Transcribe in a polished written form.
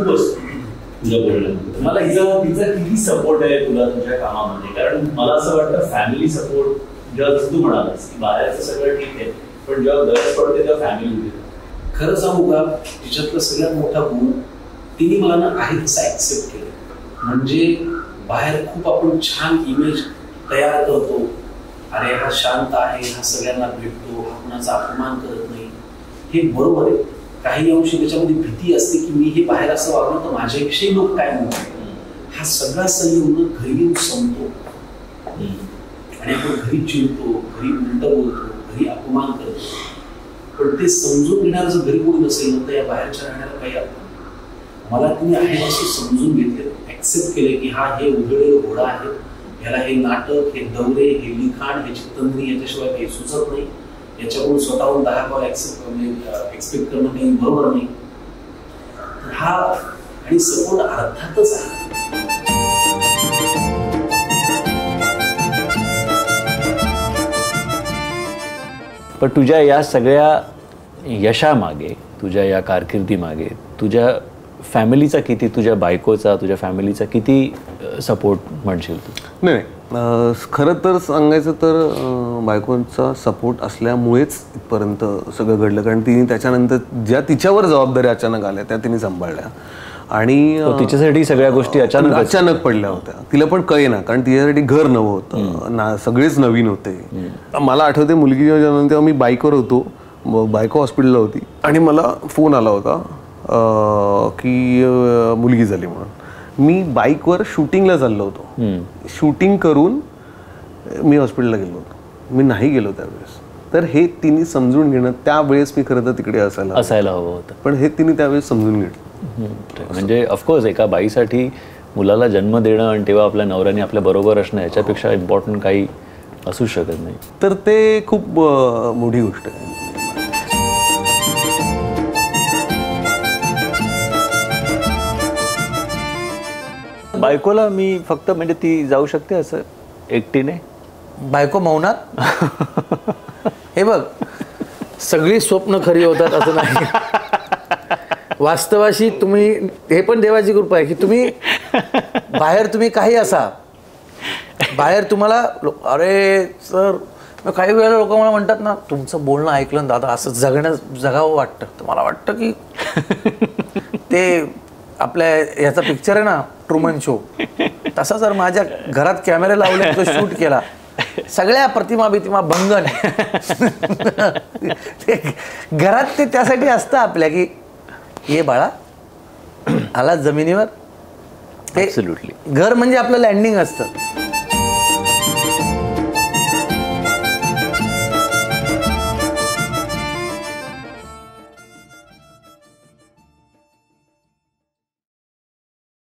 खूप असतो तुझ्या बोलण्यात. मला तिचा किती सपोर्ट आहे तुला तुझ्या कामामध्ये? कारण मला असं वाटतं फॅमिली सपोर्ट जेव्हा तू म्हणालास की बाहेरचं सगळं ठीक आहे, पण जेव्हा गरज पडते तेव्हा फॅमिली. खरं सांगू का, तिच्यातला सगळ्यात मोठा गुण तिने मला ना आहे तसं ऍक्सेप्ट केलं. म्हणजे बाहेर खूप आपण छान इमेज तयार करतो, अरे हा शांत आहे, हा सगळ्यांना भेटतो, हा कुणाचा अपमान करत नाही, हे बरोबर आहे. काही अंशी त्याच्यामध्ये भीती असते की मी हे बाहेर असं वागलं तर माझ्याविषयी लोक काय म्हणतात. हा सगळा संयम घरी येऊन संपतो आणि आपण घरी चिडतो, घरी उलट बोलतो, घरी अपमान करतो. पण ते समजून घेणार जर घरी कोणी नसेल ना तर या बाहेरच्या राहण्याला काही अर्थ नाही. मला तिने आहे असं समजून घेतलेलं, ऍक्सेप्ट केलं की हा हे उधळलेलं घोडा आहे, ह्याला हे नाटक, हे दौरे, हे लिखाण, ह्याची तंद्री याच्याशिवाय काही सुचत नाही. याच्याकडून स्वतःहून 10 कॉल एक्सपेक्ट करणं काही बरोबर नाही. हा आणि सपोर्ट अर्थातच आहे. पण तुझ्या या सगळ्या यशामागे, तुझ्या या कारकिर्दीमागे तुझ्या फॅमिलीचा किती, तुझ्या बायकोचा, तुझ्या फॅमिलीचा किती सपोर्ट म्हणशील तू? नाही, खरं तर सांगायचं तर बायकोंचा सपोर्ट असल्यामुळेच इथपर्यंत सगळं घडलं. कारण तिने त्याच्यानंतर ज्या तिच्यावर जबाबदारी अचानक आल्या त्या तिने सांभाळल्या आणि तिच्यासाठी सगळ्या गोष्टी अचानक पडल्या होत्या. तिला पण कळेना, कारण तिच्यासाठी घर नवं होतं ना, सगळेच नवीन होते. मला आठवते मुलगी जेव्हा जन्मली तेव्हा मी बाईकवर होतो, बायको हॉस्पिटलला होती आणि मला फोन आला होता की मुलगी झाली म्हणून. मी बाईकवर शूटिंगला चाललो होतो, शूटिंग करून मी हॉस्पिटलला गेलो होतो, मी नाही गेलो त्यावेळेस. तर हे तिने समजून घेणं, त्यावेळेस मी खरं तर तिकडे असायला हवं होतं, पण हे तिने त्यावेळेस समजून घेतलं. म्हणजे ऑफकोर्स एका बाईसाठी मुलाला जन्म देणं आणि तेव्हा आपल्या नवऱ्याने आपल्या बरोबर असणं याच्यापेक्षा इम्पॉर्टंट काही असू शकत नाही. तर ते खूप मोठी गोष्ट आहे. बायकोला मी फक्त म्हणजे ती जाऊ शकते असं एकटीने? बायको मौनात हे बघ, सगळी स्वप्न खरी होतात असं नाही. वास्तवाशी तुम्ही, हे पण देवाची कृपा आहे की तुम्ही बाहेर तुम्ही काही असा, बाहेर तुम्हाला अरे सर, काही वेळेला लोक मला म्हणतात ना, तुमचं बोलणं ऐकलं दादा असं जगावं वाटतं. तर मला वाटतं की ते आपल्या ह्याचा पिक्चर आहे ना ट्रुमन शो, तसा जर माझ्या घरात कॅमेरा लावले तो शूट केला, सगळ्या प्रतिमा भंगन घरात ते त्यासाठी असतं आपल्या की ये बाळा आला जमिनीवर. ते घर म्हणजे आपलं लँडिंग असतं.